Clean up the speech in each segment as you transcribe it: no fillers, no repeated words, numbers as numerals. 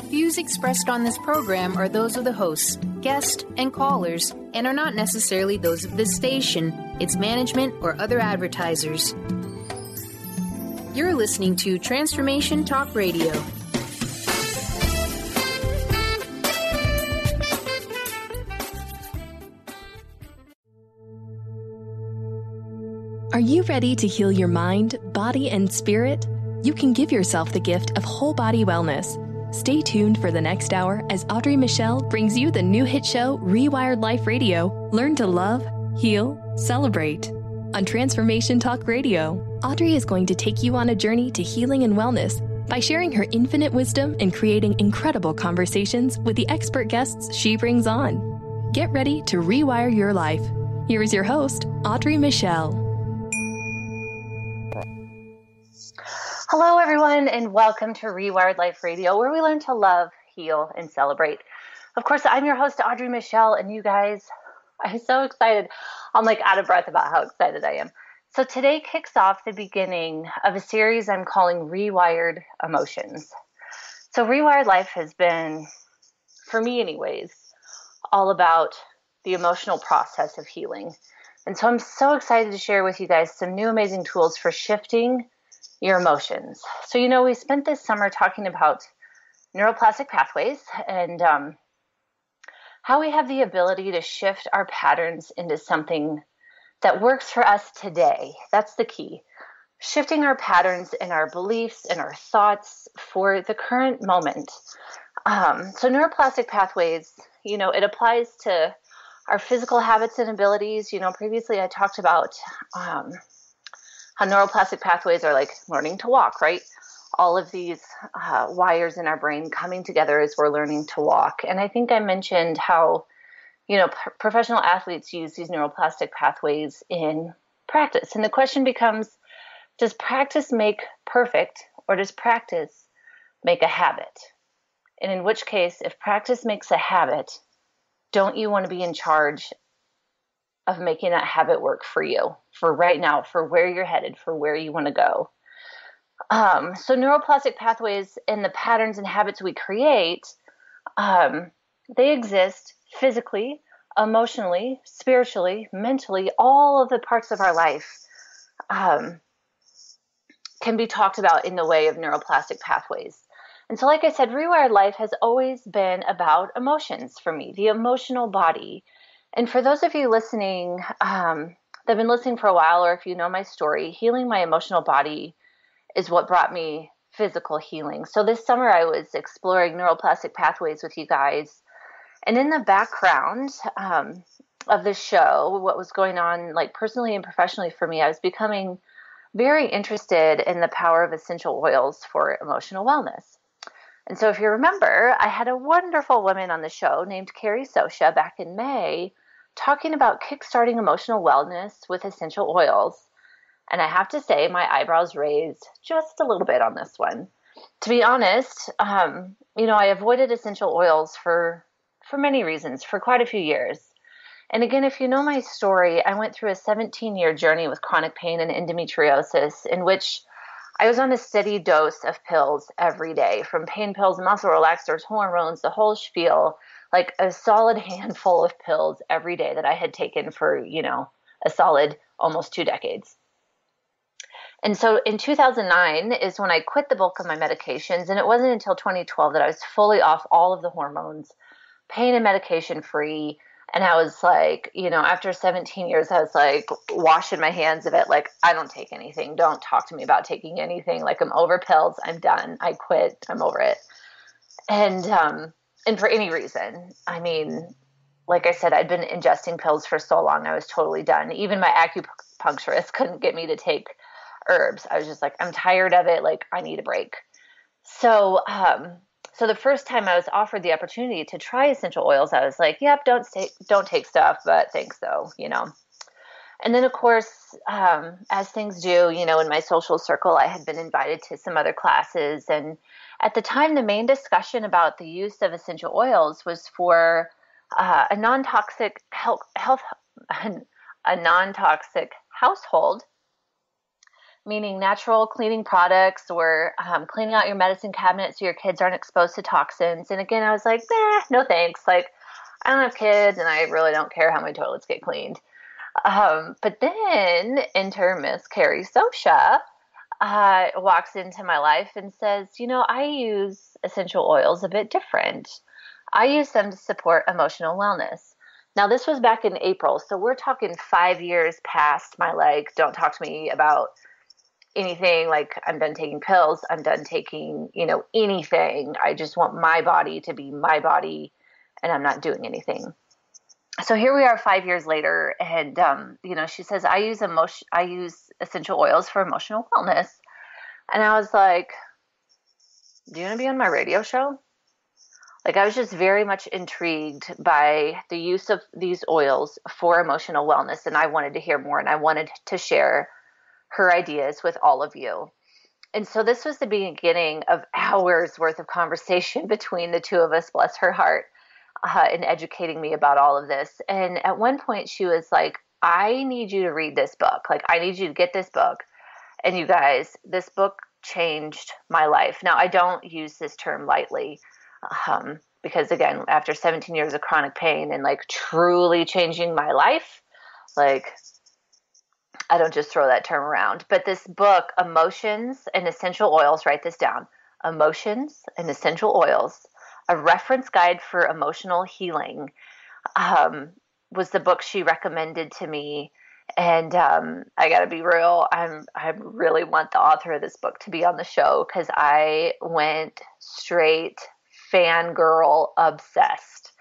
Views expressed on this program are those of the hosts, guests, and callers, and are not necessarily those of this station, its management, or other advertisers. You're listening to Transformation Talk Radio. Are you ready to heal your mind, body, and spirit? You can give yourself the gift of whole body wellness. Stay tuned for the next hour as Audrey Michel brings you the new hit show, Rewired Life Radio. Learn to love, heal, celebrate. On Transformation Talk Radio, Audrey is going to take you on a journey to healing and wellness by sharing her infinite wisdom and creating incredible conversations with the expert guests she brings on. Get ready to rewire your life. Here is your host, Audrey Michel. Hello, everyone, and welcome to Rewired Life Radio, where we learn to love, heal, and celebrate. Of course, I'm your host, Audrey Michel, and you guys, I'm so excited. I'm like out of breath about how excited I am. So today kicks off the beginning of a series I'm calling Rewired Emotions. So Rewired Life has been, for me anyways, all about the emotional process of healing. And so I'm so excited to share with you guys some new amazing tools for shifting your emotions. So, we spent this summer talking about neuroplastic pathways and how we have the ability to shift our patterns into something that works for us today. That's the key. Shifting our patterns and our beliefs and our thoughts for the current moment. So neuroplastic pathways, it applies to our physical habits and abilities. Previously I talked about how neuroplastic pathways are like learning to walk, right? All of these wires in our brain coming together as we're learning to walk. And I think I mentioned how, professional athletes use these neuroplastic pathways in practice. And the question becomes, does practice make perfect, or does practice make a habit? And in which case, if practice makes a habit, don't you want to be in charge of making that habit work for you, for right now, for where you're headed, for where you want to go? So neuroplastic pathways and the patterns and habits we create, they exist physically, emotionally, spiritually, mentally. All of the parts of our life can be talked about in the way of neuroplastic pathways. And so like I said, Rewired Life has always been about emotions for me, the emotional body. And for those of you listening, that have been listening for a while, or if you know my story, healing my emotional body is what brought me physical healing. So this summer I was exploring neuroplastic pathways with you guys. And in the background of the show, what was going on, like personally and professionally for me, I was becoming very interested in the power of essential oils for emotional wellness. And so if you remember, I had a wonderful woman on the show named Carrie Socia back in May talking about kickstarting emotional wellness with essential oils. And I have to say, my eyebrows raised just a little bit on this one. To be honest, I avoided essential oils for many reasons, for quite a few years. And again, if you know my story, I went through a 17-year journey with chronic pain and endometriosis, in which I was on a steady dose of pills every day, from pain pills, muscle relaxers, hormones, the whole spiel, like a solid handful of pills every day that I had taken for, a solid almost 2 decades. And so in 2009 is when I quit the bulk of my medications, and it wasn't until 2012 that I was fully off all of the hormones, pain and medication free. And I was like, after 17 years, I was like washing my hands of it. Like, I don't take anything. Don't talk to me about taking anything. Like, I'm over pills. I'm done. I quit. I'm over it. And for any reason, like I said, I'd been ingesting pills for so long. I was totally done. Even my acupuncturist couldn't get me to take herbs. I was just like, I'm tired of it. Like, I need a break. So the first time I was offered the opportunity to try essential oils, I was like, yep, don't take stuff, but thanks though, And then of course, as things do, in my social circle, I had been invited to some other classes. And at the time, the main discussion about the use of essential oils was for a non-toxic household meaning natural cleaning products or cleaning out your medicine cabinet so your kids aren't exposed to toxins. And again, I was like, nah, no thanks. Like, I don't have kids and I really don't care how my toilets get cleaned. But then enter Miss Carrie Socia walks into my life and says, I use essential oils a bit different. I use them to support emotional wellness. Now, this was back in April, so we're talking 5 years past my, don't talk to me about anything, I'm done taking pills, I'm done taking, anything. I just want my body to be my body, and I'm not doing anything. So here we are 5 years later, and, she says, I use essential oils for emotional wellness. And I was like, do you want to be on my radio show? I was just very much intrigued by the use of these oils for emotional wellness, and I wanted to hear more, and I wanted to share her ideas with all of you. And so this was the beginning of hours worth of conversation between the two of us, bless her heart, in educating me about all of this. And at one point she was like, I need you to read this book. I need you to get this book. And you guys, this book changed my life. Now, I don't use this term lightly. Because again, after 17 years of chronic pain and truly changing my life, I don't just throw that term around. But this book, Emotions and Essential Oils, write this down. Emotions and Essential Oils, a reference guide for emotional healing, was the book she recommended to me. And I got to be real, I really want the author of this book to be on the show because I went straight fangirl obsessed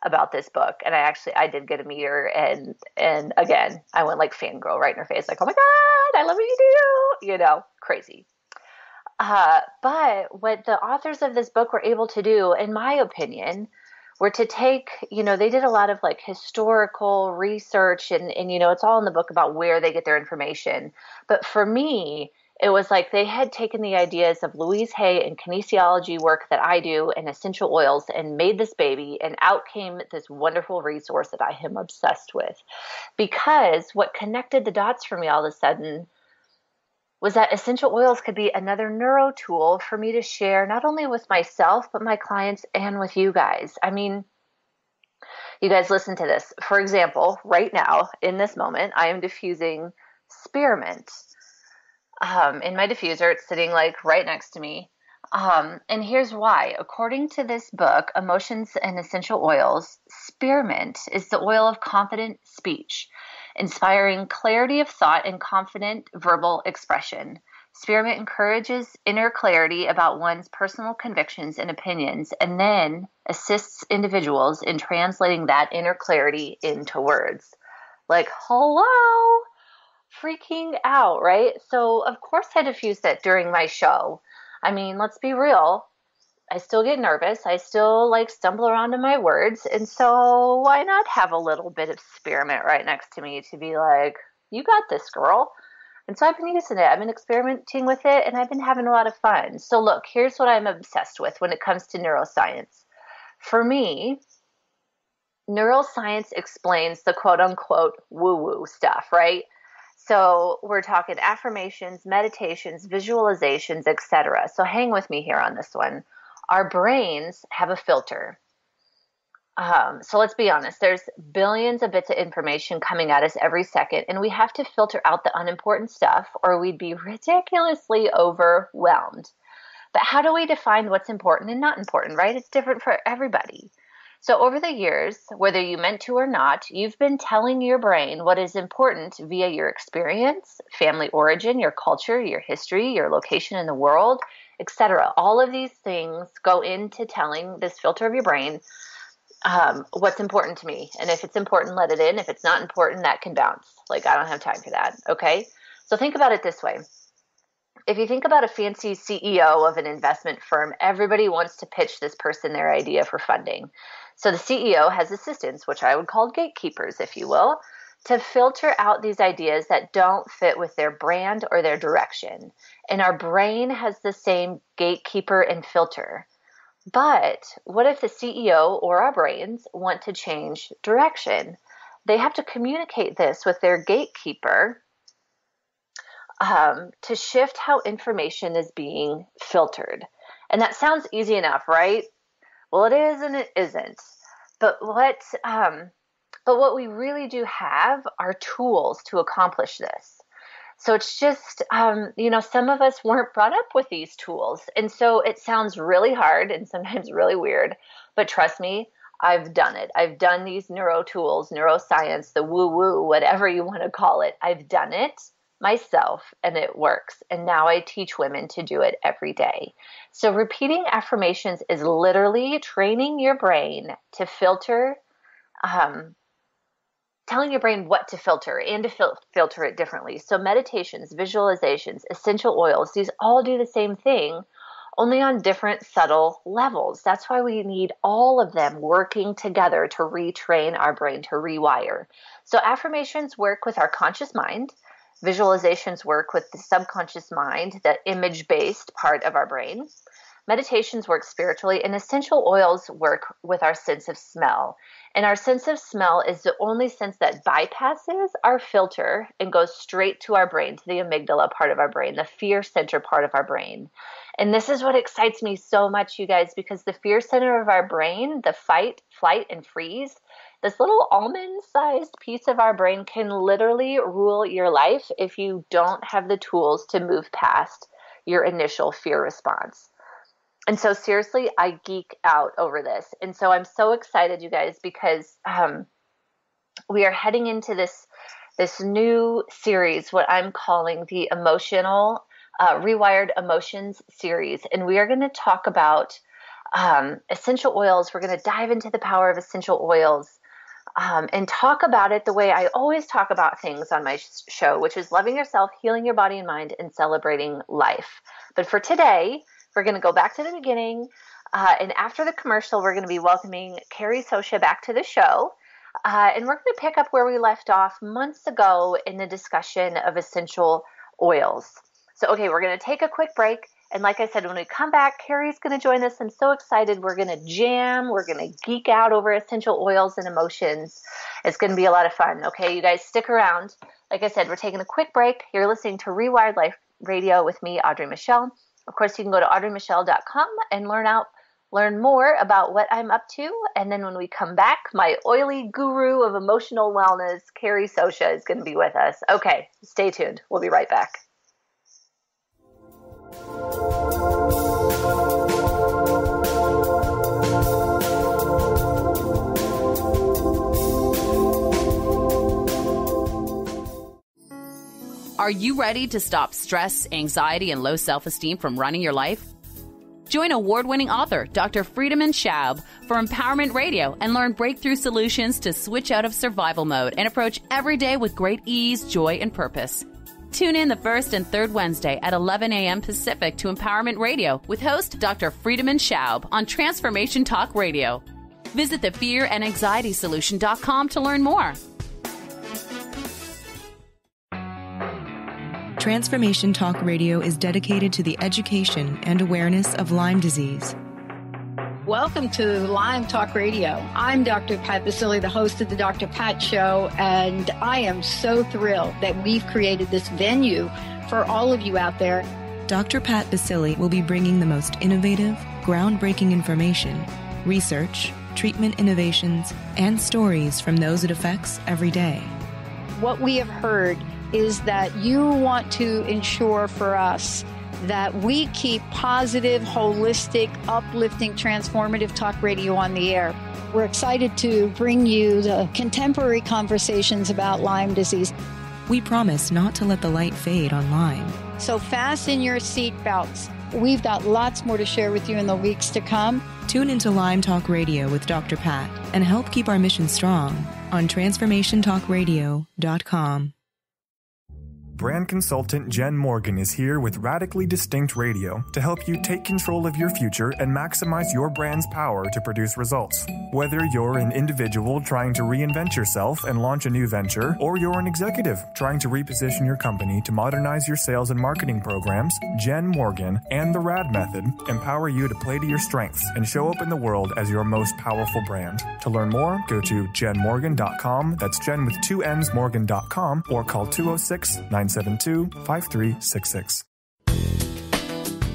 about this book. And I did get to meet her. And again, I went fangirl right in her face. Oh my God, I love what you do. Crazy. But what the authors of this book were able to do, in my opinion, were to take, they did a lot of historical research and it's all in the book about where they get their information. But for me, it was they had taken the ideas of Louise Hay and kinesiology work that I do and essential oils and made this baby, and out came this wonderful resource that I am obsessed with. Because what connected the dots for me all of a sudden was that essential oils could be another NeuroTool for me to share not only with myself, but my clients and with you guys. I mean, you guys listen to this. For example, right now, in this moment, I am diffusing spearmint. In my diffuser, it's sitting right next to me. And here's why. According to this book, Emotions and Essential Oils, spearmint is the oil of confident speech, inspiring clarity of thought and confident verbal expression. Spearmint encourages inner clarity about one's personal convictions and opinions, and then assists individuals in translating that inner clarity into words. Hello? Freaking out, right? So of course I diffused it during my show. I mean, let's be real. I still get nervous. I still stumble around in my words. And so why not have a little bit of spearmint right next to me to be you got this, girl. And so I've been using it. I've been experimenting with it and I've been having a lot of fun. So look, here's what I'm obsessed with when it comes to neuroscience. For me, neuroscience explains the quote unquote woo-woo stuff, right? So we're talking affirmations, meditations, visualizations, etc. So hang with me here on this one. Our brains have a filter. So let's be honest. There's billions of bits of information coming at us every second, and we have to filter out the unimportant stuff or we'd be ridiculously overwhelmed. But how do we define what's important and not important, right? It's different for everybody. So over the years, whether you meant to or not, you've been telling your brain what is important via your experience, family origin, your culture, your history, your location in the world, etc. All of these things go into telling this filter of your brain what's important to me. And if it's important, let it in. If it's not important, that can bounce. I don't have time for that. Okay? So think about it this way. If you think about a fancy CEO of an investment firm, everybody wants to pitch this person their idea for funding. So the CEO has assistants, which I would call gatekeepers, if you will, to filter out these ideas that don't fit with their brand or their direction. And our brain has the same gatekeeper and filter. But what if the CEO or our brains want to change direction? They have to communicate this with their gatekeeper to shift how information is being filtered. And that sounds easy enough, right? Well, it is and it isn't. But what we really do have are tools to accomplish this. So it's just, some of us weren't brought up with these tools. And so it sounds really hard and sometimes really weird, but trust me, I've done it. I've done these NeuroTools, neuroscience, the woo-woo, whatever you want to call it. I've done it myself and it works. And now I teach women to do it every day. So repeating affirmations is literally training your brain to filter, telling your brain what to filter and to filter it differently. So meditations, visualizations, essential oils, these all do the same thing, only on different subtle levels. That's why we need all of them working together to retrain our brain, to rewire. So affirmations work with our conscious mind. Visualizations work with the subconscious mind, the image-based part of our brain. Meditations work spiritually, and essential oils work with our sense of smell. And our sense of smell is the only sense that bypasses our filter and goes straight to our brain, to the amygdala part of our brain, the fear center part of our brain. And this is what excites me so much, you guys, because the fear center of our brain, the fight, flight, and freeze, this little almond-sized piece of our brain can literally rule your life if you don't have the tools to move past your initial fear response. And so seriously, I geek out over this. And so I'm so excited, you guys, because we are heading into this new series, what I'm calling the emotional, Rewired Emotions series. And we are going to talk about essential oils. We're going to dive into the power of essential oils and talk about it the way I always talk about things on my show, which is loving yourself, healing your body and mind, and celebrating life. But for today, we're going to go back to the beginning, and after the commercial, we're going to be welcoming Carrie Socia back to the show, and we're going to pick up where we left off months ago in the discussion of essential oils. So, okay, we're going to take a quick break, and like I said, when we come back, Carrie's going to join us. I'm so excited. We're going to jam. We're going to geek out over essential oils and emotions. It's going to be a lot of fun. Okay, you guys stick around. Like I said, we're taking a quick break. You're listening to Rewired Life Radio with me, Audrey Michel. Of course, you can go to audreymichel.com and learn more about what I'm up to. And then when we come back, my oily guru of emotional wellness, Carrie Socia, is going to be with us. Okay, stay tuned. We'll be right back. Are you ready to stop stress, anxiety, and low self-esteem from running your life? Join award-winning author Dr. Friedemann Schaub for Empowerment Radio and learn breakthrough solutions to switch out of survival mode and approach every day with great ease, joy, and purpose. Tune in the first and third Wednesday at 11 a.m. Pacific to Empowerment Radio with host Dr. Friedemann Schaub on Transformation Talk Radio. Visit thefearandanxietysolution.com to learn more. Transformation Talk Radio is dedicated to the education and awareness of Lyme disease. Welcome to Lyme Talk Radio. I'm Dr. Pat Basile, the host of the Dr. Pat Show, and I am so thrilled that we've created this venue for all of you out there. Dr. Pat Basile will be bringing the most innovative, groundbreaking information, research, treatment innovations, and stories from those it affects every day. What we have heard is that you want to ensure for us that we keep positive, holistic, uplifting, transformative talk radio on the air. We're excited to bring you the contemporary conversations about Lyme disease. We promise not to let the light fade on Lyme. So fasten your seatbelts. We've got lots more to share with you in the weeks to come. Tune into Lyme Talk Radio with Dr. Pat and help keep our mission strong on TransformationTalkRadio.com. Brand consultant Jen Morgan is here with Radically Distinct Radio to help you take control of your future and maximize your brand's power to produce results. Whether you're an individual trying to reinvent yourself and launch a new venture, or you're an executive trying to reposition your company to modernize your sales and marketing programs, Jen Morgan and the RAD method empower you to play to your strengths and show up in the world as your most powerful brand. To learn more, go to jenmorgan.com. That's Jen with 2 N's, Morgan.com, or call 206-978-5255. 772-5366.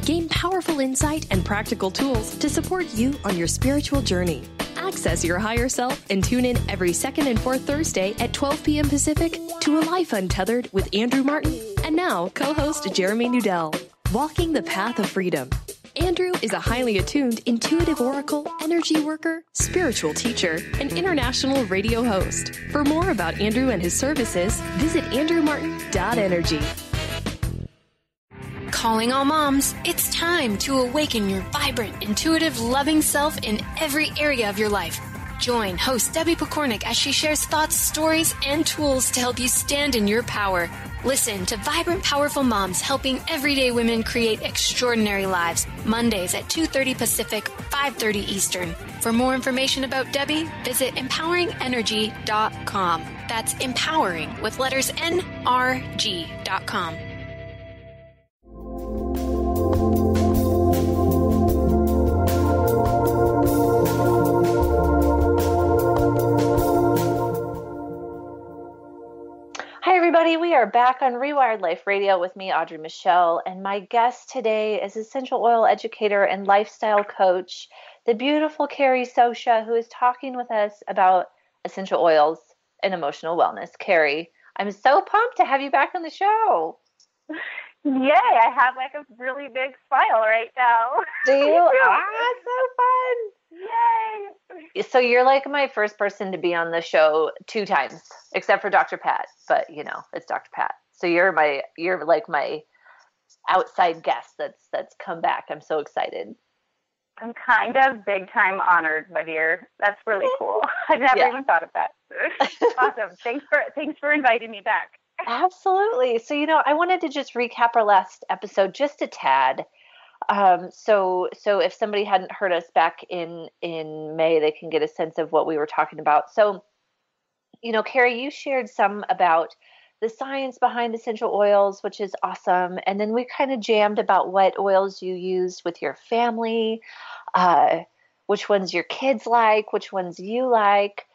Gain powerful insight and practical tools to support you on your spiritual journey. Access your higher self and tune in every second and fourth Thursday at 12 p.m. Pacific to A Life Untethered with Andrew Martin and now co-host Jeremy Nudell. Walking the Path of Freedom. Andrew is a highly attuned, intuitive oracle, energy worker, spiritual teacher, and international radio host. For more about Andrew and his services, visit andrewmartin.energy. Calling all moms, it's time to awaken your vibrant, intuitive, loving self in every area of your life. Join host Debbie Pokornik as she shares thoughts, stories, and tools to help you stand in your power. Listen to Vibrant, Powerful Moms helping everyday women create extraordinary lives. Mondays at 2:30 Pacific, 5:30 Eastern. For more information about Debbie, visit empoweringenergy.com. That's empowering with letters NRG.com. Everybody, we are back on Rewired Life Radio with me, Audrey Michel, and my guest today is essential oil educator and lifestyle coach, the beautiful Carrie Socia, who is talking with us about essential oils and emotional wellness. Carrie, I'm so pumped to have you back on the show. Yay, I have like a really big smile right now. Do you? So fun. Yay. So you're like my first person to be on the show 2 times, except for Dr. Pat, but you know, it's Dr. Pat. So you're like my outside guest that's come back. I'm so excited. I'm kind of big time honored, my dear. That's really cool. I never even thought of that. Awesome. Thanks for inviting me back. Absolutely. So, I wanted to just recap our last episode just a tad. So if somebody hadn't heard us back in May, they can get a sense of what we were talking about. So, Carrie, you shared some about the science behind essential oils, which is awesome. And then we kind of jammed about what oils you use with your family, which ones your kids like, which ones you like.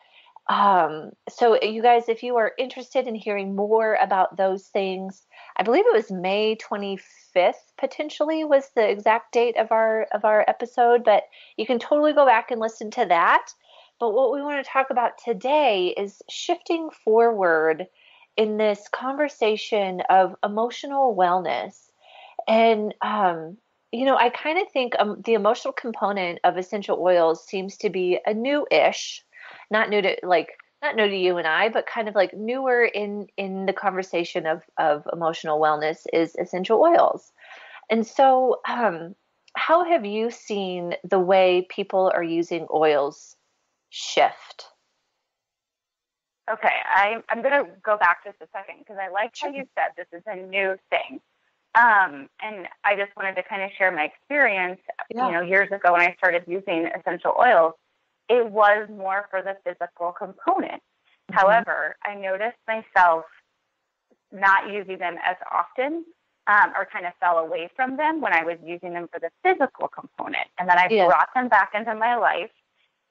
So you guys, if you are interested in hearing more about those things, I believe it was May 25th, potentially was the exact date of our episode, but you can totally go back and listen to that. But what we want to talk about today is shifting forward in this conversation of emotional wellness. And, I kind of think the emotional component of essential oils seems to be a new-ish, not new to you and I, but kind of like newer in the conversation of emotional wellness is essential oils. And so, how have you seen the way people are using oils shift? Okay, I'm going to go back just a second because I like how you said this is a new thing. And I just wanted to kind of share my experience, years ago when I started using essential oils. It was more for the physical component. Mm-hmm. However, I noticed myself not using them as often, or kind of fell away from them when I was using them for the physical component. And then I brought them back into my life,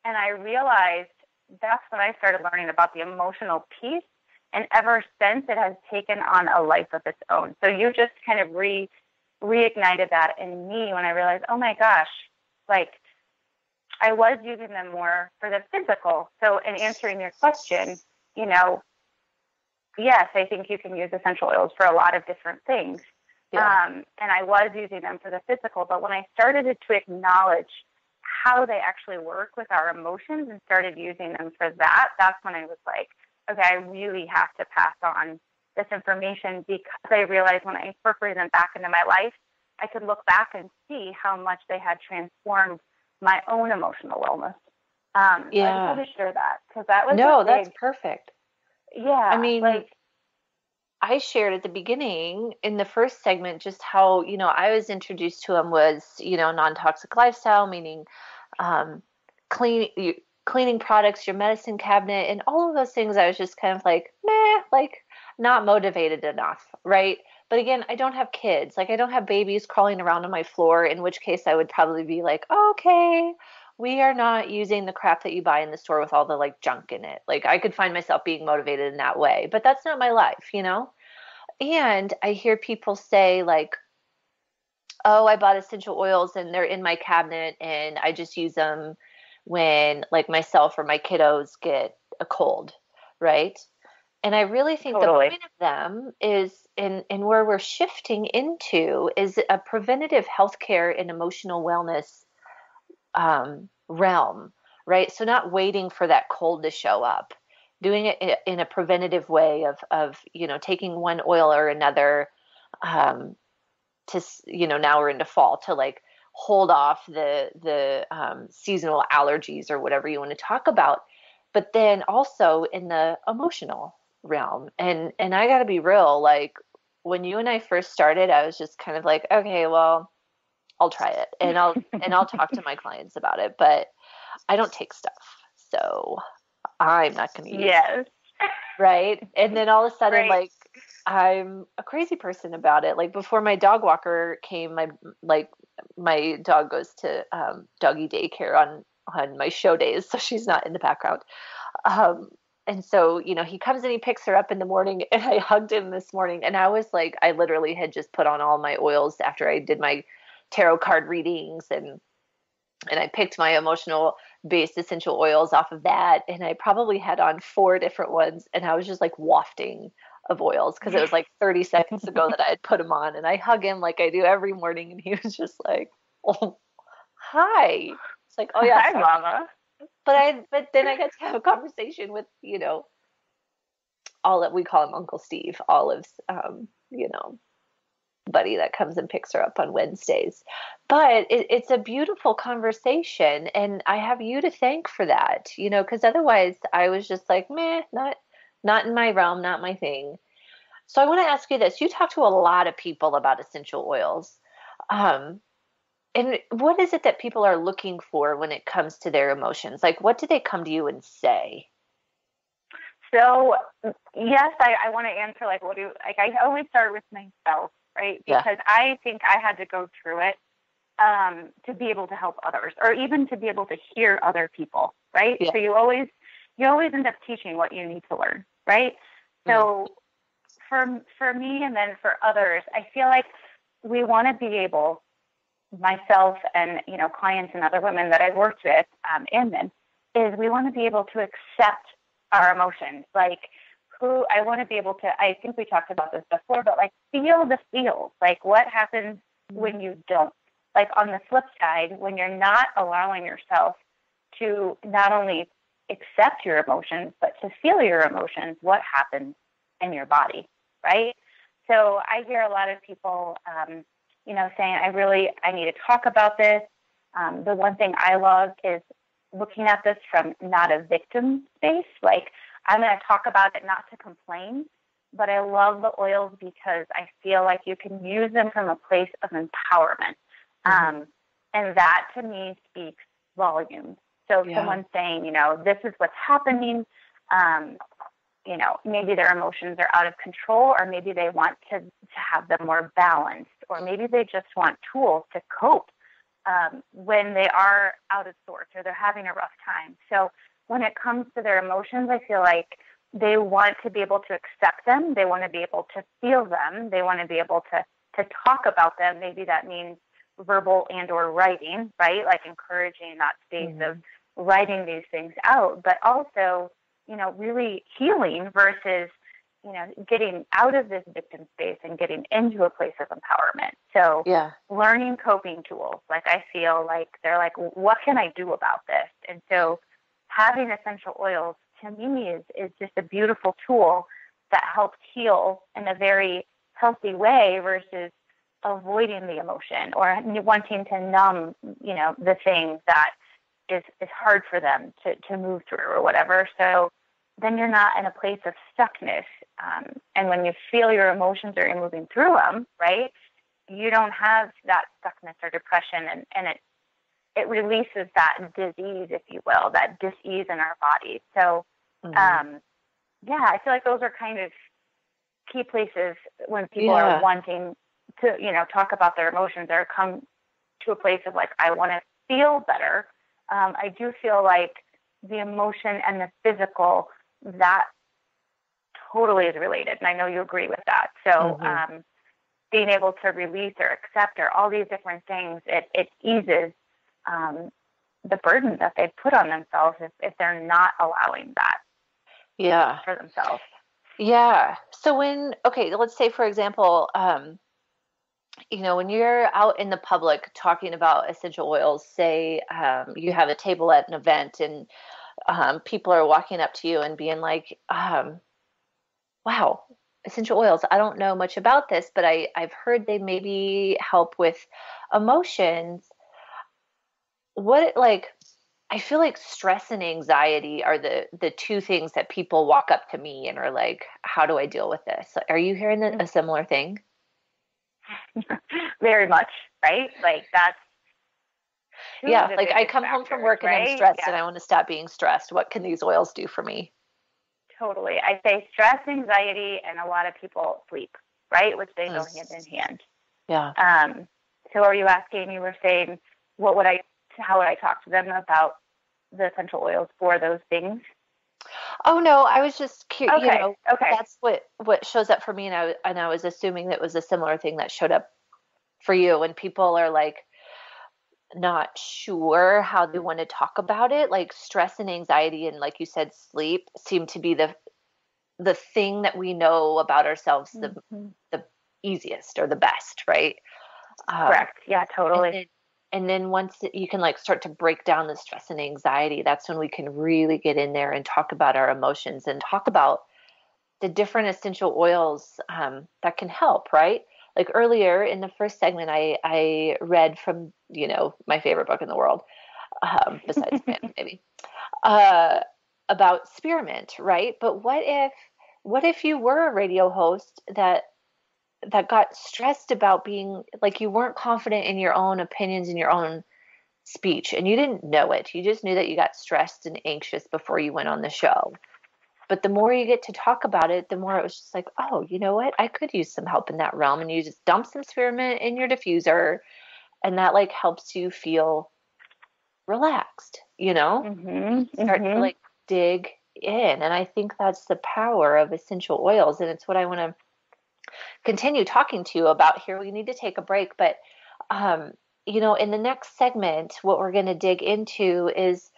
and I realized that's when I started learning about the emotional piece. And ever since, it has taken on a life of its own. So you just kind of reignited that in me when I realized, oh my gosh, like, I was using them more for the physical. So in answering your question, yes, I think you can use essential oils for a lot of different things. Yeah. And I was using them for the physical. But when I started to acknowledge how they actually work with our emotions and started using them for that, that's when I was like, okay, I really have to pass on this information, because I realized when I incorporated them back into my life, I could look back and see how much they had transformed my own emotional wellness. So I just wanted to share that, because that was that's perfect. Yeah. I mean, I shared at the beginning in the first segment just how, I was introduced to them was, non-toxic lifestyle, meaning cleaning products, your medicine cabinet, and all of those things. I was just kind of like, not motivated enough, right? But again, I don't have kids. Like, I don't have babies crawling around on my floor, in which case I would probably be like, okay, we are not using the crap that you buy in the store with all the junk in it. Like, I could find myself being motivated in that way, but that's not my life, And I hear people say like, oh, I bought essential oils and they're in my cabinet and I just use them when like myself or my kiddos get a cold, right? And I really think Totally. the point of them is in where we're shifting into is a preventative healthcare and emotional wellness realm, right? So not waiting for that cold to show up, doing it in a preventative way of taking one oil or another to now we're into fall to like hold off the seasonal allergies or whatever you want to talk about, but then also in the emotional realm. And I got to be real, like when you and I first started, I was just kind of like, okay, well, I'll try it and I'll talk to my clients about it, but I don't take stuff, so I'm not going to use it, right? And then all of a sudden, like I'm a crazy person about it. Like before my dog walker came, my dog goes to doggy daycare on my show days, so she's not in the background. And so, he comes and he picks her up in the morning, and I hugged him this morning, and I was like, I literally had just put on all my oils after I did my tarot card readings, and I picked my emotional based essential oils off of that, and I probably had on 4 different ones, and I was just like wafting of oils because it was like 30 seconds ago that I had put them on, and I hug him like I do every morning, and he was just like, oh, hi. It's like, oh yeah, hi, Mama. But then I got to have a conversation with, all that we call him Uncle Steve, Olive's, buddy that comes and picks her up on Wednesdays. But it's a beautiful conversation, and I have you to thank for that, because otherwise I was just like, meh, not in my realm, not my thing. So I want to ask you this. You talk to a lot of people about essential oils. And what is it that people are looking for when it comes to their emotions? Like, what do they come to you and say? So, yes, I want to answer, like, I always start with myself, right? Because I think I had to go through it to be able to help others, or even to be able to hear other people, right? Yeah. So you always end up teaching what you need to learn, right? So for me and then for others, I feel like we want to be able, myself and, clients and other women that I've worked with and men, is we want to be able to accept our emotions. Like I want to be able to, I think we talked about this before, but like feel the feels, like what happens when you don't. Like on the flip side, when you're not allowing yourself to not only accept your emotions, but to feel your emotions, what happens in your body, right? So I hear a lot of people, saying, I need to talk about this. The one thing I love is looking at this from not a victim space. Like I'm going to talk about it not to complain, but I love the oils because I feel like you can use them from a place of empowerment. And that to me speaks volumes. So if someone's saying, this is what's happening, maybe their emotions are out of control, or maybe they want to have them more balanced, or maybe they just want tools to cope when they are out of sorts or they're having a rough time. So when it comes to their emotions, I feel like they want to be able to accept them. They want to be able to feel them. They want to be able to talk about them. Maybe that means verbal and or writing, right? Like encouraging that space of writing these things out, but also, really healing versus, getting out of this victim space and getting into a place of empowerment. So learning coping tools, like I feel like they're like, what can I do about this? And so having essential oils to me is just a beautiful tool that helps heal in a very healthy way versus avoiding the emotion or wanting to numb, the thing that is hard for them to move through or whatever. So then you're not in a place of stuckness. And when you feel your emotions or you're moving through them, right, you don't have that stuckness or depression, and it releases that disease, if you will, that dis-ease in our bodies. So, I feel like those are kind of key places when people are wanting to, talk about their emotions or come to a place of like, I want to feel better. I do feel like the emotion and the physical, that totally is related. And I know you agree with that. So being able to release or accept or all these different things, it eases the burden that they put on themselves if they're not allowing that for themselves. Yeah. So let's say, for example, when you're out in the public talking about essential oils, say you have a table at an event and people are walking up to you and being like, wow, essential oils, I don't know much about this, but I've heard they maybe help with emotions. I feel like stress and anxiety are the two things that people walk up to me and are like, how do I deal with this? Are you hearing a similar thing? Very much, right? Like that's like I come home from work and I'm stressed and I want to stop being stressed. What can these oils do for me? Totally. I say stress, anxiety, and a lot of people sleep, right? Which they go hand in hand. Yeah. So are you asking, you were saying, how would I talk to them about the essential oils for those things? Oh no, I was just curious. Okay. That's what shows up for me, and I was assuming that was a similar thing that showed up for you. When people are like not sure how they want to talk about it, like stress and anxiety, and like you said, sleep seem to be the thing that we know about ourselves the easiest or the best, right? Correct. Yeah, totally. And then once you can start to break down the stress and anxiety, that's when we can really get in there and talk about our emotions and talk about the different essential oils that can help, right? Like earlier in the first segment, I read from, my favorite book in the world, besides Pam, maybe, about spearmint, right? But what if you were a radio host that got stressed about being like, you weren't confident in your own opinions and your own speech, and you didn't know it. You just knew that you got stressed and anxious before you went on the show. But the more you get to talk about it, the more it was just like, oh, you know what? I could use some help in that realm. And you just dump some spearmint in your diffuser, and that helps you feel relaxed, start to dig in. And I think that's the power of essential oils. And it's what I want to continue talking to you about here. We need to take a break, but in the next segment, what we're going to dig into is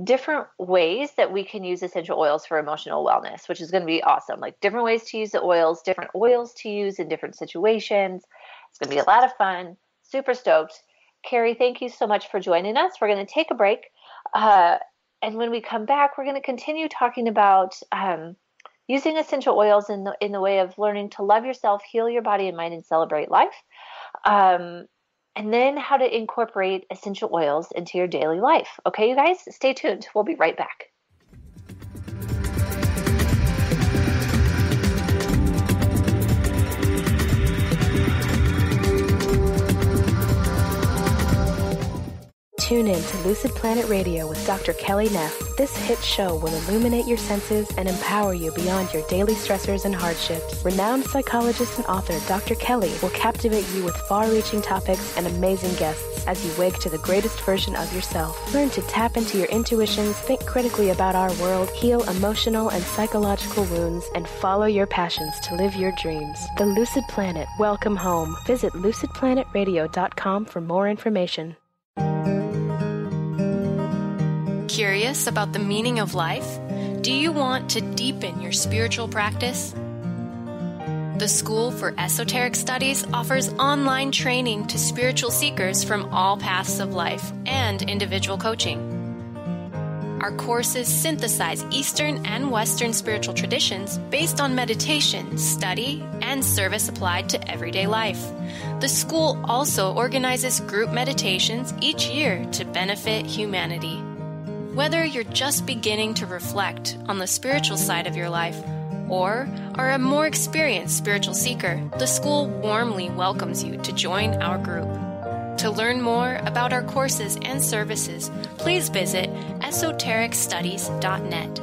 different ways that we can use essential oils for emotional wellness, which is going to be awesome. Like different ways to use the oils, different oils to use in different situations. It's going to be a lot of fun. Super stoked. Carrie, thank you so much for joining us. We're going to take a break. And when we come back, we're going to continue talking about using essential oils in the way of learning to love yourself, heal your body and mind, and celebrate life. And then how to incorporate essential oils into your daily life. Okay, you guys, stay tuned. We'll be right back. Tune in to Lucid Planet Radio with Dr. Kelly Neff. This hit show will illuminate your senses and empower you beyond your daily stressors and hardships. Renowned psychologist and author Dr. Kelly will captivate you with far-reaching topics and amazing guests as you wake to the greatest version of yourself. Learn to tap into your intuitions, think critically about our world, heal emotional and psychological wounds, and follow your passions to live your dreams. The Lucid Planet. Welcome home. Visit lucidplanetradio.com for more information. Curious about the meaning of life? Do you want to deepen your spiritual practice? The School for Esoteric Studies offers online training to spiritual seekers from all paths of life and individual coaching. Our courses synthesize Eastern and Western spiritual traditions based on meditation, study, and service applied to everyday life. The school also organizes group meditations each year to benefit humanity. Whether you're just beginning to reflect on the spiritual side of your life or are a more experienced spiritual seeker, the school warmly welcomes you to join our group. To learn more about our courses and services, please visit esotericstudies.net.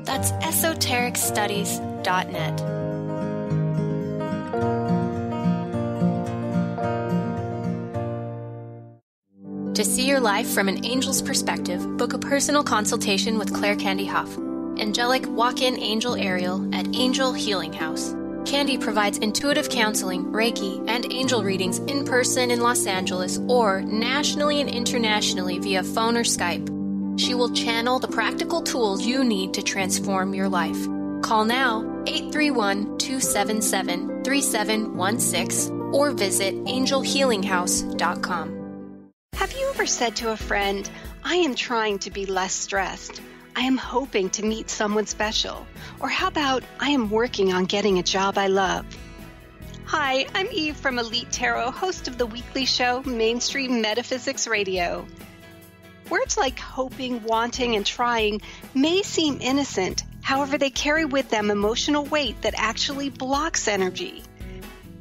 That's esotericstudies.net. To see your life from an angel's perspective, book a personal consultation with Claire Candy Huff. angelic walk-in angel Ariel at Angel Healing House. Candy provides intuitive counseling, Reiki, and angel readings in person in Los Angeles or nationally and internationally via phone or Skype. She will channel the practical tools you need to transform your life. Call now 831-277-3716 or visit angelhealinghouse.com. Have you ever said to a friend, I am trying to be less stressed. I am hoping to meet someone special. Or how about, I am working on getting a job I love. Hi, I'm Eve from Elite Tarot, host of the weekly show Mainstream Metaphysics Radio. Words like hoping, wanting, and trying may seem innocent. However, they carry with them emotional weight that actually blocks energy.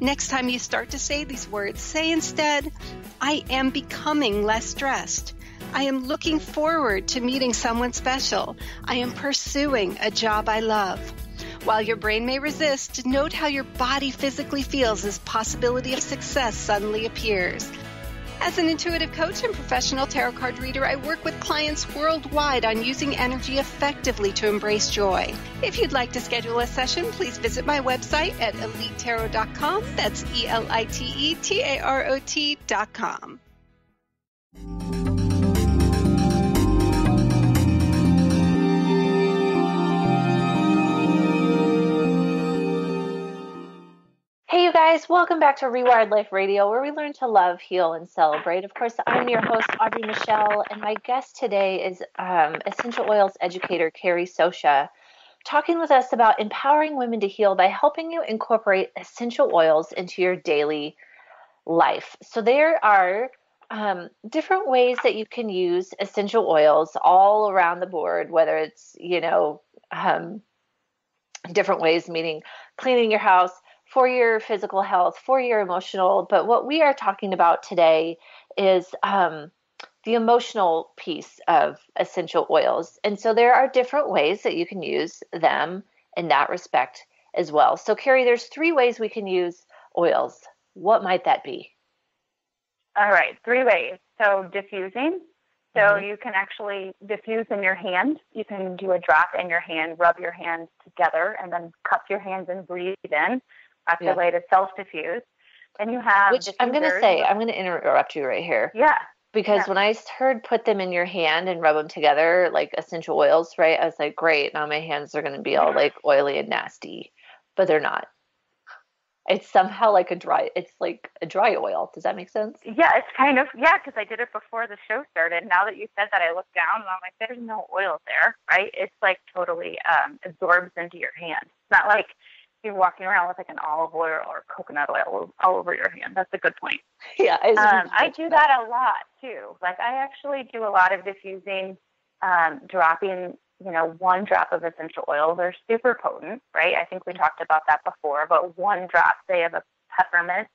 Next time you start to say these words, say instead, I am becoming less stressed. I am looking forward to meeting someone special. I am pursuing a job I love. While your brain may resist, note how your body physically feels as possibility of success suddenly appears. As an intuitive coach and professional tarot card reader, I work with clients worldwide on using energy effectively to embrace joy. If you'd like to schedule a session, please visit my website at elitetarot.com. That's ELITETAROT.com. Hey, you guys, welcome back to Rewired Life Radio, where we learn to love, heal, and celebrate. Of course, I'm your host, Audrey Michel, and my guest today is essential oils educator Carrie Socia, talking with us about empowering women to heal by helping you incorporate essential oils into your daily life. So there are different ways that you can use essential oils all around the board, whether it's, different ways, meaning cleaning your house, for your physical health, for your emotional. But what we are talking about today is the emotional piece of essential oils. And so there are different ways that you can use them in that respect as well. So Carrie, there's 3 ways we can use oils. What might that be? All right, 3 ways. So diffusing. So you can actually diffuse in your hand. You can do a drop in your hand, rub your hands together, and then cup your hands and breathe in. That's a way to self-diffuse. And you have Which I'm going to interrupt you right here. Yeah. Because when I heard put them in your hand and rub them together, like essential oils, right? I was like, great, now my hands are going to be all like oily and nasty. But they're not. It's somehow like a dry oil. Does that make sense? Yeah, it's kind of, because I did it before the show started. Now that you said that, I looked down and I'm like, there's no oil there, right? It's like totally absorbs into your hand. It's not like you're walking around with like an olive oil or coconut oil all over your hand. That's a good point. Yeah. I do that a lot too. Like I actually do a lot of diffusing, dropping, 1 drop of essential oil. They're super potent, right? I think we talked about that before, but 1 drop, say, of a peppermint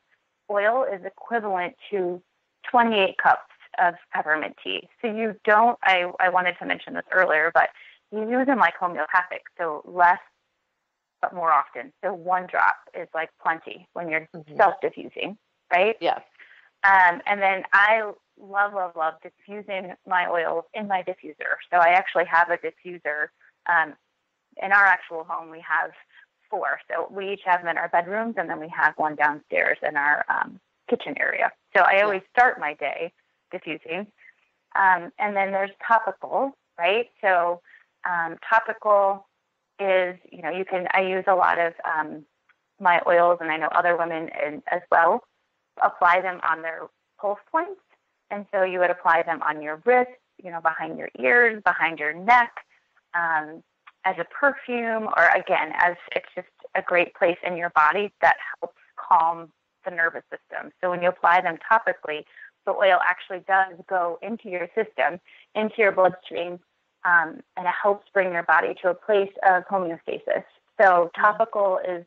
oil is equivalent to 28 cups of peppermint tea. So you don't, I wanted to mention this earlier, but you use them like homeopathic, so less but more often. So 1 drop is like plenty when you're self-diffusing, right? Yeah. And then I love diffusing my oils in my diffuser. So I actually have a diffuser. In our actual home, we have 4. So we each have them in our bedrooms, and then we have 1 downstairs in our kitchen area. So I always start my day diffusing. And then there's topical, right? So topical is, I use a lot of my oils, and I know other women as well, apply them on their pulse points. And so you would apply them on your wrists, behind your ears, behind your neck, as a perfume, or again, as it's just a great place in your body that helps calm the nervous system. So when you apply them topically, the oil actually does go into your system, into your bloodstream, and it helps bring your body to a place of homeostasis. So topical is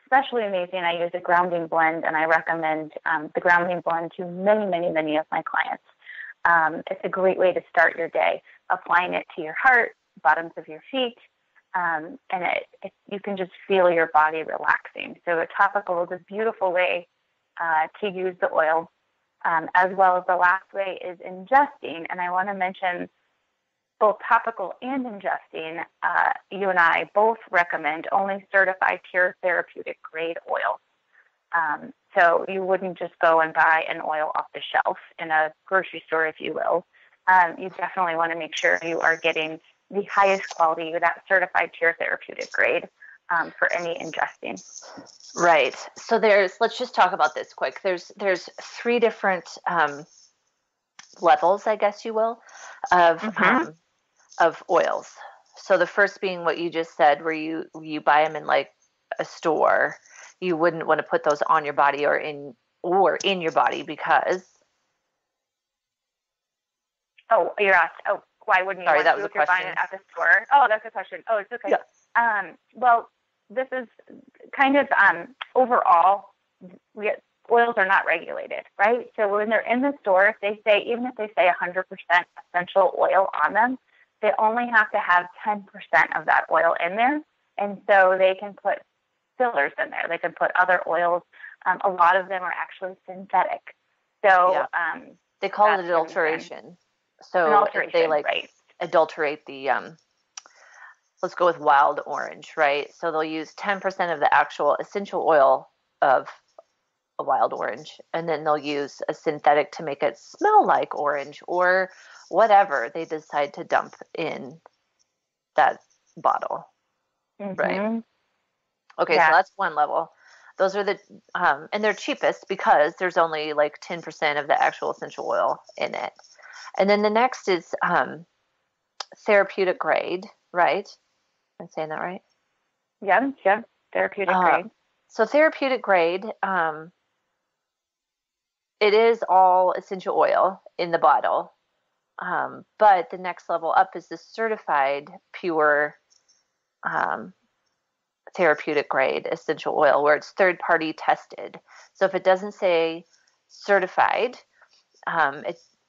especially amazing. I use a grounding blend, and I recommend the grounding blend to many, many, many of my clients. It's a great way to start your day, applying it to your heart, bottoms of your feet, and you can just feel your body relaxing. So a topical is a beautiful way to use the oil, as well as the last way is ingesting. And I want to mention both topical and ingesting, you and I both recommend only certified pure therapeutic grade oils. So you wouldn't just go and buy an oil off the shelf in a grocery store, if you will. You definitely want to make sure you are getting the highest quality, that certified pure therapeutic grade for any ingesting. Right. So let's just talk about this quick. There's 3 different levels, I guess you will, of oils. So the first being what you just said, where you buy them in like a store. You wouldn't want to put those on your body or in your body because. Oh, you're asked. Oh, why wouldn't you want to if you're buying it at the store? Oh, that's a question. Oh, it's okay. Yeah. Well, this is kind of overall, oils are not regulated, right? So when they're in the store, even if they say 100% essential oil on them, they only have to have 10% of that oil in there. And so they can put fillers in there. They can put other oils. A lot of them are actually synthetic. So they call it adulteration. So if they adulterate the, let's go with wild orange, right? So they'll use 10% of the actual essential oil of a wild orange, and then they'll use a synthetic to make it smell like orange or whatever they decide to dump in that bottle. Right. Okay. So that's one level. Those are the, and they're cheapest because there's only like 10% of the actual essential oil in it. And then the next is therapeutic grade, right? Am I saying that right? Yeah. Therapeutic grade. So therapeutic grade, it is all essential oil in the bottle. But the next level up is the certified pure therapeutic grade essential oil, where it's third-party tested. So if it doesn't say certified,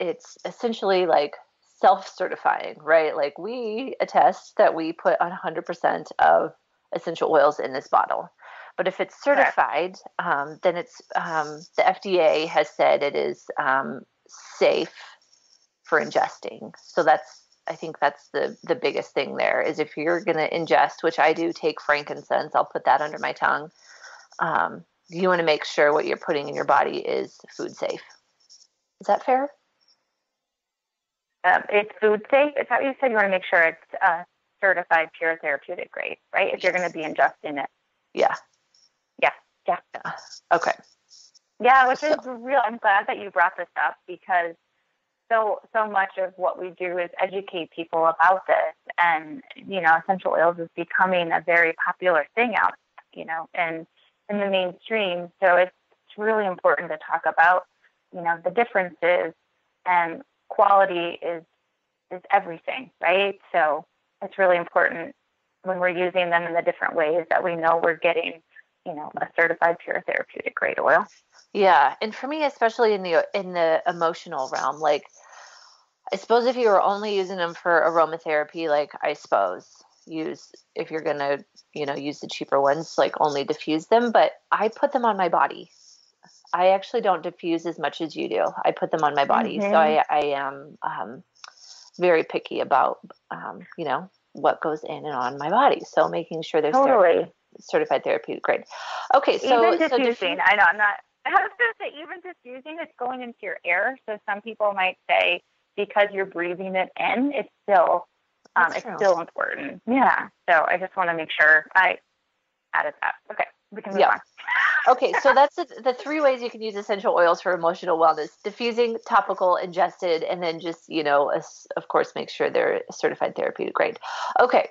it's essentially like self-certifying, right? Like we attest that we put 100% of essential oils in this bottle. But if it's certified, then it's the FDA has said it is safe for ingesting. So I think that's the biggest thing there is if you're going to ingest, which I do take frankincense, I'll put that under my tongue. You want to make sure what you're putting in your body is food safe. Is that fair? It's food safe. It's how you said you want to make sure it's certified pure therapeutic grade, right? If you're going to be ingesting it. Yeah. Okay. Yeah, which is real. I'm glad that you brought this up because so much of what we do is educate people about this, and essential oils is becoming a very popular thing out, and in the mainstream. So it's really important to talk about, the differences, and quality is everything, right? So it's really important when we're using them in the different ways that we know we're getting, a certified pure therapeutic grade oil. Yeah, and for me, especially in the emotional realm, like I suppose if you were only using them for aromatherapy, like I suppose if you're gonna, use the cheaper ones, like only diffuse them. But I put them on my body. I actually don't diffuse as much as you do. I put them on my body, so I am very picky about what goes in and on my body. So making sure they're certified therapeutic grade. Okay, so even diffusing. I know I'm not. I was going to say even diffusing, it's going into your air. So some people might say because you're breathing it in, it's still important. Yeah. So I just want to make sure I added that. Okay, we can move on. Okay, so that's the 3 ways you can use essential oils for emotional wellness: diffusing, topical, ingested, and then just of course, make sure they're certified therapeutic grade. Okay.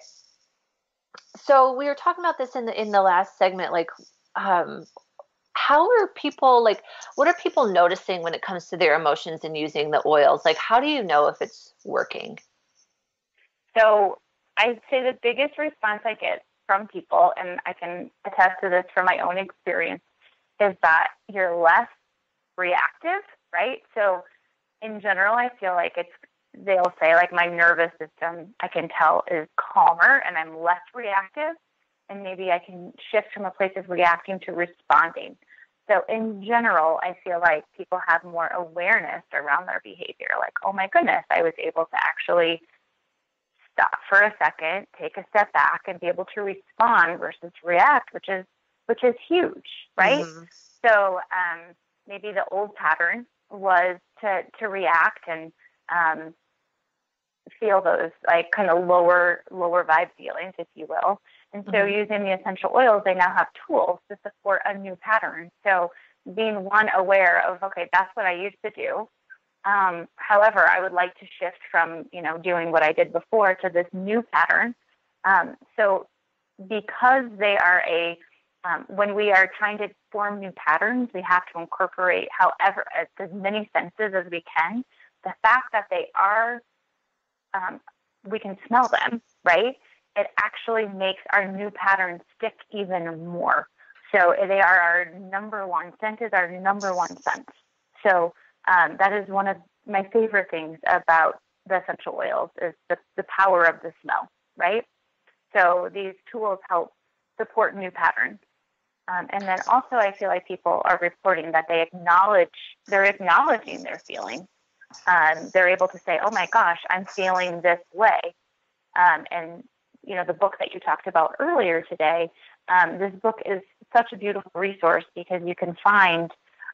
So we were talking about this in the last segment, like how are people, like what are people noticing when it comes to their emotions and using the oils? Like how do you know if it's working? So I'd say the biggest response I get from people, and I can attest to this from my own experience, is that you're less reactive, right? So in general, I feel like they'll say like my nervous system, I can tell, is calmer and I'm less reactive, and maybe I can shift from a place of reacting to responding. So in general, I feel like people have more awareness around their behavior. Like, oh my goodness, I was able to actually stop for a second, take a step back, and be able to respond versus react, which is huge, right? Mm-hmm. So maybe the old pattern was to react and feel those like kind of lower vibe feelings, if you will. And so using the essential oils, they now have tools to support a new pattern. So being aware of, okay, that's what I used to do. However, I would like to shift from, doing what I did before to this new pattern. So because they are when we are trying to form new patterns, we have to incorporate as many senses as we can. The fact that they are, we can smell them, right? It actually makes our new pattern stick even more. So they are our number one scent is our number one sense. So that is one of my favorite things about the essential oils is the power of the smell, right? So these tools help support new patterns. And then also I feel like people are reporting that they're acknowledging their feelings. They're able to say, oh my gosh, I'm feeling this way. And, the book that you talked about earlier today, this book is such a beautiful resource because you can find,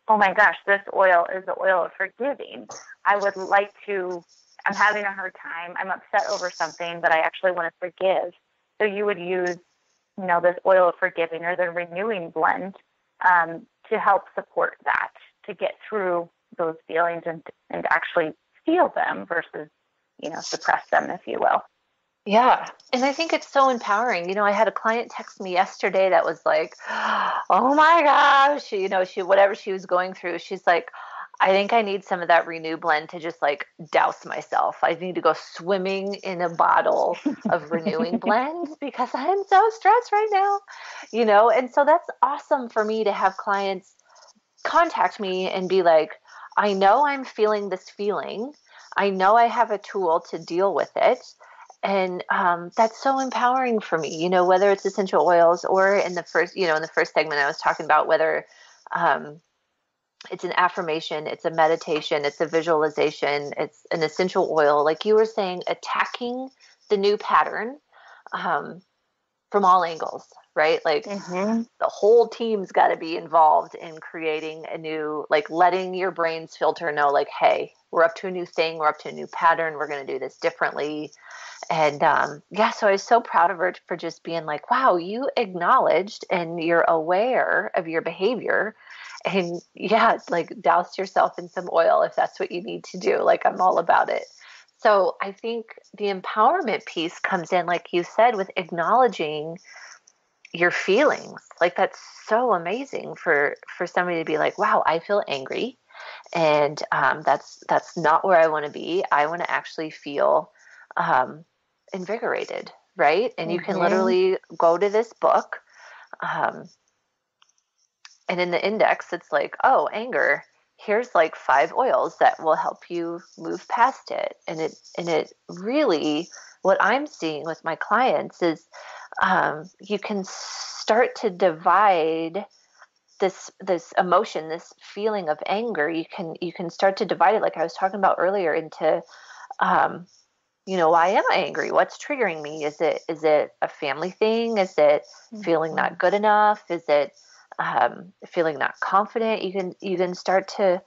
oh my gosh, this oil is the oil of forgiving. I'm having a hard time. I'm upset over something, but I actually want to forgive. So you would use, this oil of forgiving or the renewing blend to help support that, to get through those feelings and actually feel them versus, suppress them, if you will. Yeah. And I think it's so empowering. I had a client text me yesterday that was like, oh my gosh, whatever she was going through, she's like, I think I need some of that Renew blend to just like douse myself. I need to go swimming in a bottle of renewing blend because I'm so stressed right now, and so that's awesome for me to have clients contact me and be like, I know I'm feeling this feeling. I know I have a tool to deal with it. And that's so empowering for me, whether it's essential oils or in the first segment I was talking about whether it's an affirmation, it's a meditation, it's a visualization, it's an essential oil. Like you were saying, attacking the new pattern from all angles, right? Like the whole team's got to be involved in creating a new, like letting your brain's filter know like, hey, we're up to a new thing. We're up to a new pattern. We're going to do this differently. And so I was so proud of her for just being like, wow, you acknowledged and you're aware of your behavior. And like douse yourself in some oil if that's what you need to do. Like I'm all about it. So I think the empowerment piece comes in, like you said, with acknowledging your feelings. Like that's so amazing for somebody to be like, wow, I feel angry. And that's not where I want to be. I want to actually feel invigorated, right? And you can literally go to this book, and in the index, it's like, oh, anger. Here's like 5 oils that will help you move past it. And it really, what I'm seeing with my clients is, you can start to divide this emotion, this feeling of anger. You can start to divide it, like I was talking about earlier, into why am I angry? What's triggering me? Is it a family thing? Is it feeling not good enough? Is it feeling not confident? You can start to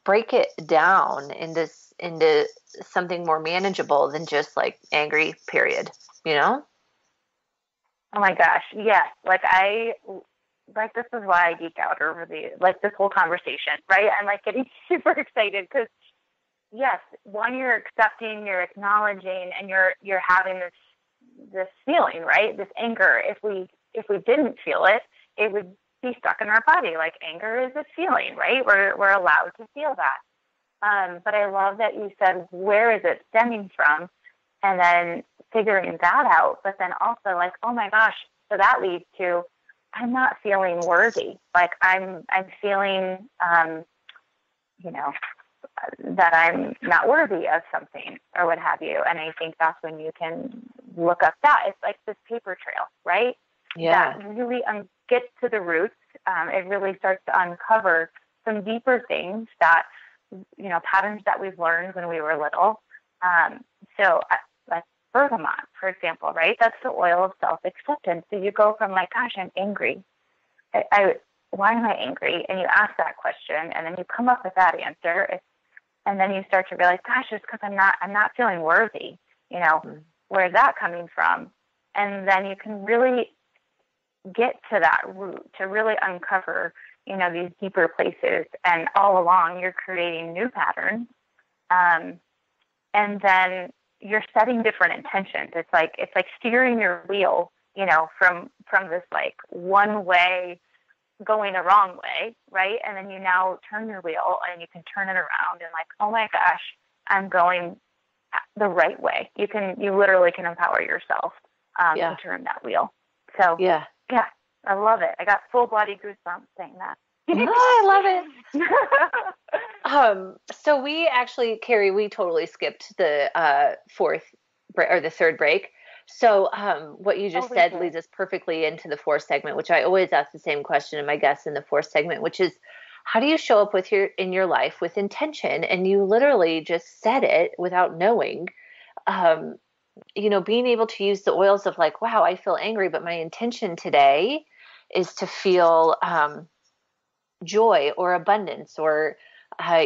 break it down into something more manageable than just like angry, period. Oh my gosh, yes. This is why I geek out over this whole conversation, right? I'm like getting super excited because yes, one, you're accepting, you're acknowledging, and you're having this feeling, right? This anger. If we didn't feel it, it would be stuck in our body. Like anger is a feeling, right? We're allowed to feel that. But I love that you said, where is it stemming from? And then figuring that out. But then also like, oh my gosh, so that leads to, I'm not feeling worthy. Like I'm feeling, that I'm not worthy of something or what have you. And I think that's when you can look up that. It's like this paper trail, right? Yeah. That really gets to the roots. It really starts to uncover some deeper things that, patterns that we've learned when we were little. So like bergamot, for example, right? That's the oil of self-acceptance. So you go from like, gosh, I'm angry. Why am I angry? And you ask that question, and then you come up with that answer. And then you start to realize, gosh, it's because I'm not feeling worthy. You know, where's that coming from? And then you can really get to that root to really uncover, you know, these deeper places. And all along, you're creating new patterns. And then you're setting different intentions. It's like steering your wheel, you know, from this like one way going the wrong way, right? And then you now turn your wheel and you can turn it around and like, oh my gosh, I'm going the right way. You literally can empower yourself to turn that wheel. So yeah, I love it. I got full body goosebumps saying that. I love it. So we actually, Carrie, we totally skipped the the third break. So what you just said leads us perfectly into the fourth segment, which I always ask the same question to my guests in the fourth segment, which is, how do you show up in your life with intention? And you literally just said it without knowing, you know, being able to use the oils of like, wow, I feel angry, but my intention today is to feel joy or abundance or,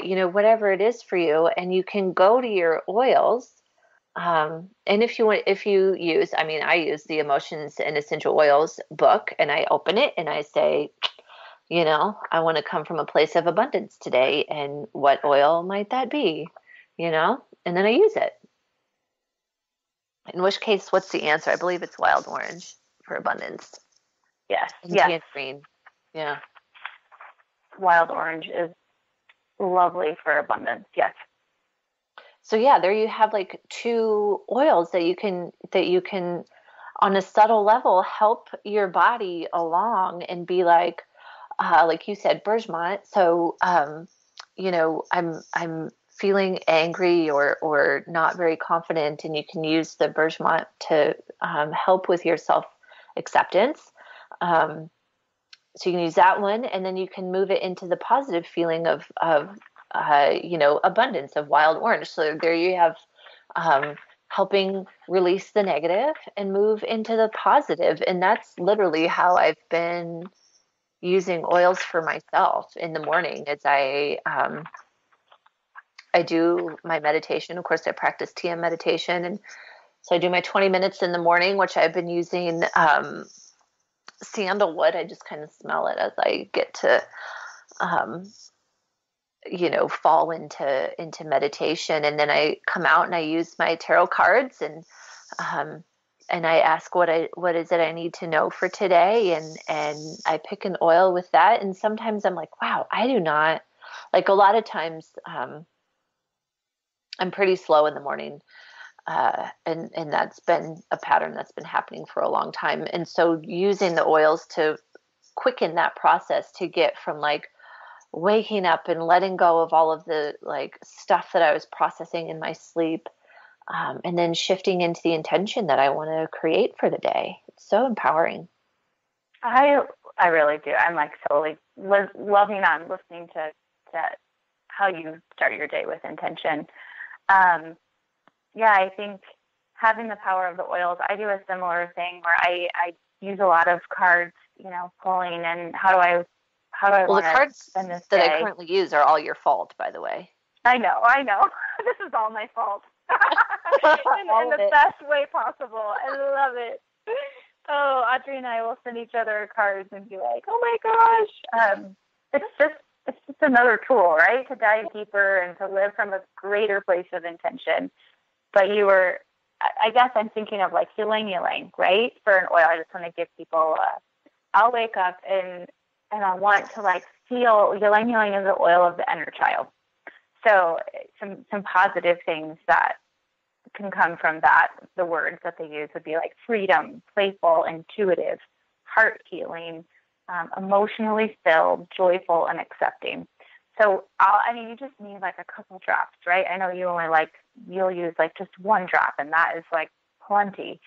you know, whatever it is for you. And you can go to your oils. And if you use, I mean, I use the Emotions.Essential oils book, and I open it and I say, you know, I want to come from a place of abundance today. And what oil might that be? You know, and then I use it. In which case, what's the answer? I believe it's wild orange for abundance. Yes. And green. Yeah. Wild orange is lovely for abundance. Yes. So yeah, there you have like two oils that you can on a subtle level help your body along and be like you said, bergamot. So you know, I'm feeling angry or not very confident, and you can use the bergamot to help with your self acceptance. So you can use that one, and then you can move it into the positive feeling of you know, abundance of wild orange. So there you have helping release the negative and move into the positive. And that's literally how I've been using oils for myself in the morning as I do my meditation. Of course, I practice TM meditation. And so I do my 20 minutes in the morning, which I've been using sandalwood. I just kind of smell it as I get to you know, fall into meditation. And then I come out and I use my tarot cards and I ask what is it I need to know for today. And I pick an oil with that. And sometimes I'm like, wow, I do not, like a lot of times, I'm pretty slow in the morning. And that's been a pattern that's been happening for a long time. And so using the oils to quicken that process to get from like waking up and letting go of all of the like stuff that I was processing in my sleep, and then shifting into the intention that I want to create for the day. It's so empowering. I really do. I'm like totally loving on listening to how you start your day with intention. Yeah, I think having the power of the oils, I do a similar thing where I use a lot of cards, you know, pulling and how do I well, the cards spend this that day? I currently use are all your fault, by the way. I know. This is all my fault. in the best way possible. I love it. Oh, Audrey and I will send each other cards and be like, oh my gosh. It's just another tool, right? To dive deeper and to live from a greater place of intention. But I guess I'm thinking of like ylang ylang, right? For an oil, I just want to give people, I'll wake up and I want to like feel ylang ylang is the oil of the inner child. So some positive things that can come from that, the words that they use would be like freedom, playful, intuitive, heart healing, emotionally filled, joyful, and accepting. So, you just need like a couple drops, right? I know you'll use like just one drop, and that is like plenty.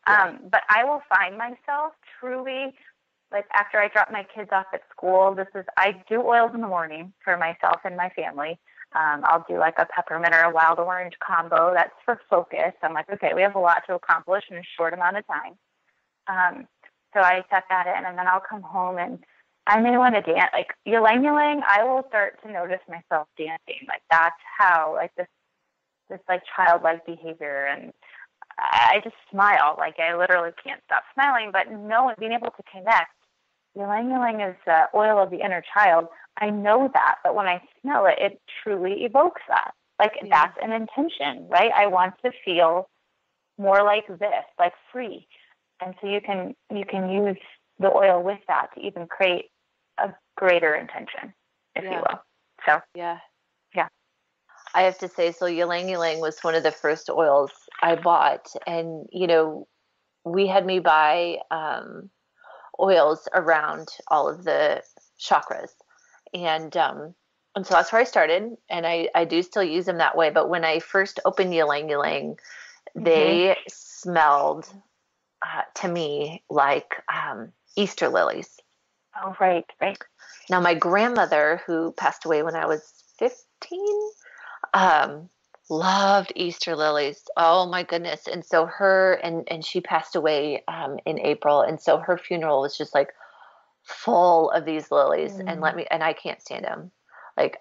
Yeah. But I will find myself truly, like after I drop my kids off at school, I do oils in the morning for myself and my family. I'll do like a peppermint or a wild orange combo. That's for focus. I'm like, okay, we have a lot to accomplish in a short amount of time. So I set that in, and then I'll come home and I may want to dance. Like ylang-ylang, I will start to notice myself dancing. Like that's how, like this like childlike behavior, and I just smile. Like I literally can't stop smiling, but being able to connect. Ylang-ylang is the oil of the inner child. I know that, but when I smell it, it truly evokes that. Like that's an intention, right? I want to feel more like this, like free. And so you can use the oil with that to even create a greater intention, if you will. So yeah. I have to say, so ylang-ylang was one of the first oils I bought, and we had me buy oils around all of the chakras, and so that's where I started, and I do still use them that way. But when I first opened ylang-ylang, they smelled to me like Easter lilies. Oh, right. Now, my grandmother, who passed away when I was 15, loved Easter lilies. Oh my goodness. And so and she passed away in April. And so her funeral was just like full of these lilies, and I can't stand them. Like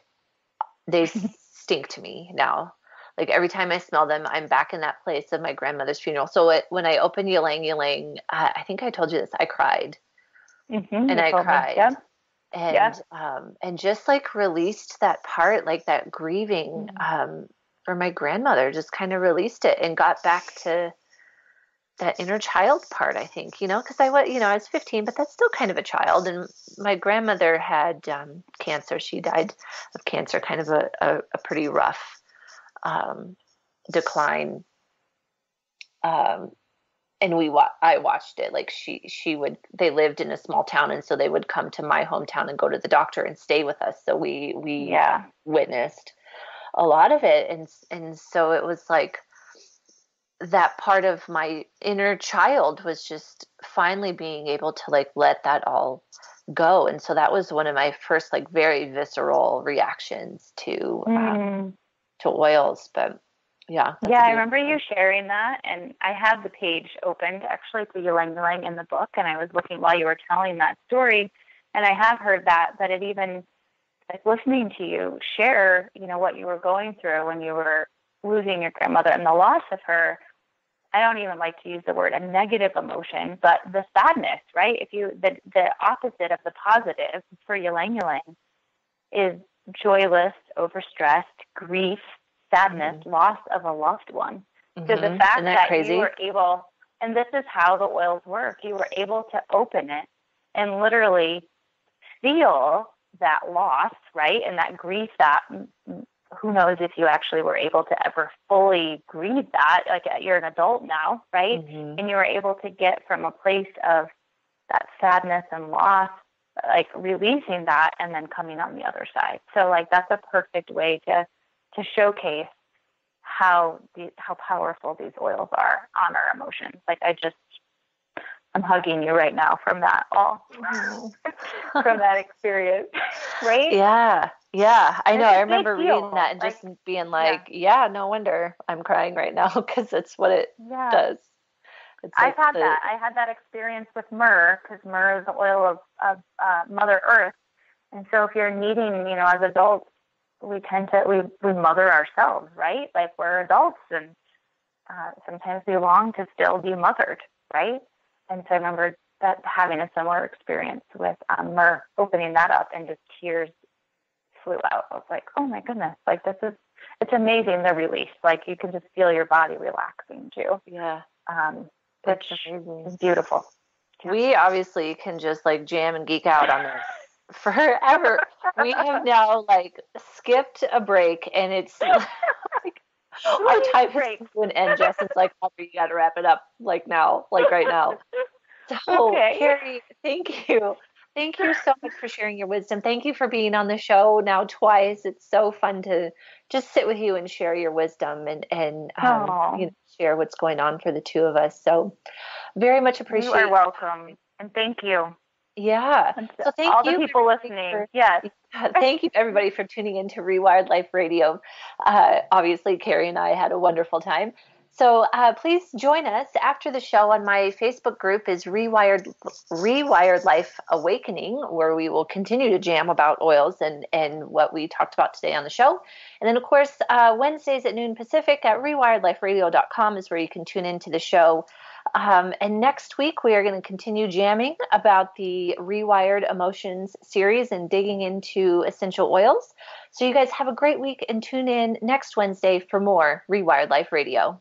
they stink to me now. Like every time I smell them, I'm back in that place of my grandmother's funeral. So when I opened ylang-ylang, I think I told you this, I cried. And I cried. And just like released that part, like that grieving for my grandmother, just kind of released it and got back to that inner child part, I think, because I was 15, but that's still kind of a child. And my grandmother had cancer. She died of cancer, kind of a pretty rough decline. And I watched it. Like they lived in a small town, and so they would come to my hometown and go to the doctor and stay with us. So we witnessed a lot of it. And so it was like that part of my inner child was just finally being able to like let that all go. And so that was one of my first like very visceral reactions to oils. But yeah, I remember you sharing that, and I have the page opened actually to ylang-ylang in the book, and I was looking while you were telling that story, and I have heard that it even, like listening to you share, what you were going through when you were losing your grandmother and the loss of her. I don't even like to use the word a negative emotion, but the sadness, right? If the opposite of the positive for ylang-ylang is joyless, overstressed, grief, sadness, loss of a loved one. So the fact that you were able, and this is how the oils work, you were able to open it and literally feel that loss, right? And that grief, that who knows if you actually were able to ever fully grieve that, like you're an adult now, right? And you were able to get from a place of that sadness and loss, like releasing that and then coming on the other side. So like that's a perfect way to showcase how powerful these oils are on our emotions. Like I'm hugging you right now from that from that experience, right? Yeah. I know. I remember reading that and just being like, no wonder I'm crying right now, because that's what it does. It's like I had that experience with myrrh, because myrrh is the oil of Mother Earth. And so if you're needing, as adults, we tend to, we mother ourselves, right? Like we're adults, and sometimes we long to still be mothered, right? And so I remember that having a similar experience with myrrh, opening that up, and just tears flew out. I was like, oh my goodness, like it's amazing, the release. Like you can just feel your body relaxing too. Yeah. Which is beautiful. We obviously can just like jam and geek out on this forever. We have now like skipped a break, and it's like our time is coming to an end. Justin's like, Audrey, you got to wrap it up like now, like right now. So Carrie, thank you. Thank you so much for sharing your wisdom. Thank you for being on the show now twice. It's so fun to just sit with you and share your wisdom and share what's going on for the two of us. So very much appreciate it. You are welcome. And thank you. Yeah. So thank all you, the people listening. Yes. Thank you, everybody, for tuning into Rewired Life Radio. Obviously, Carrie and I had a wonderful time. So please join us after the show. On my Facebook group is Rewired Life Awakening, where we will continue to jam about oils and what we talked about today on the show. And then, of course, Wednesdays at noon Pacific at rewiredliferadio.com is where you can tune into the show. And next week, we are going to continue jamming about the Rewired Emotions series and digging into essential oils. So you guys have a great week and tune in next Wednesday for more Rewired Life Radio.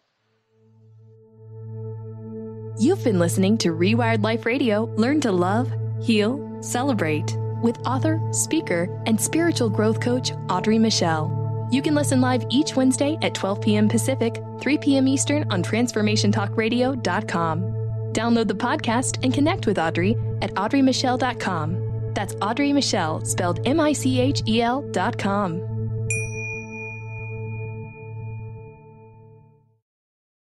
You've been listening to Rewired Life Radio. Learn to love, heal, celebrate with author, speaker, and spiritual growth coach Audrey Michel. You can listen live each Wednesday at 12 p.m. Pacific, 3 p.m. Eastern on TransformationTalkRadio.com. Download the podcast and connect with Audrey at AudreyMichel.com. That's Audrey Michel, spelled MICHEL.com.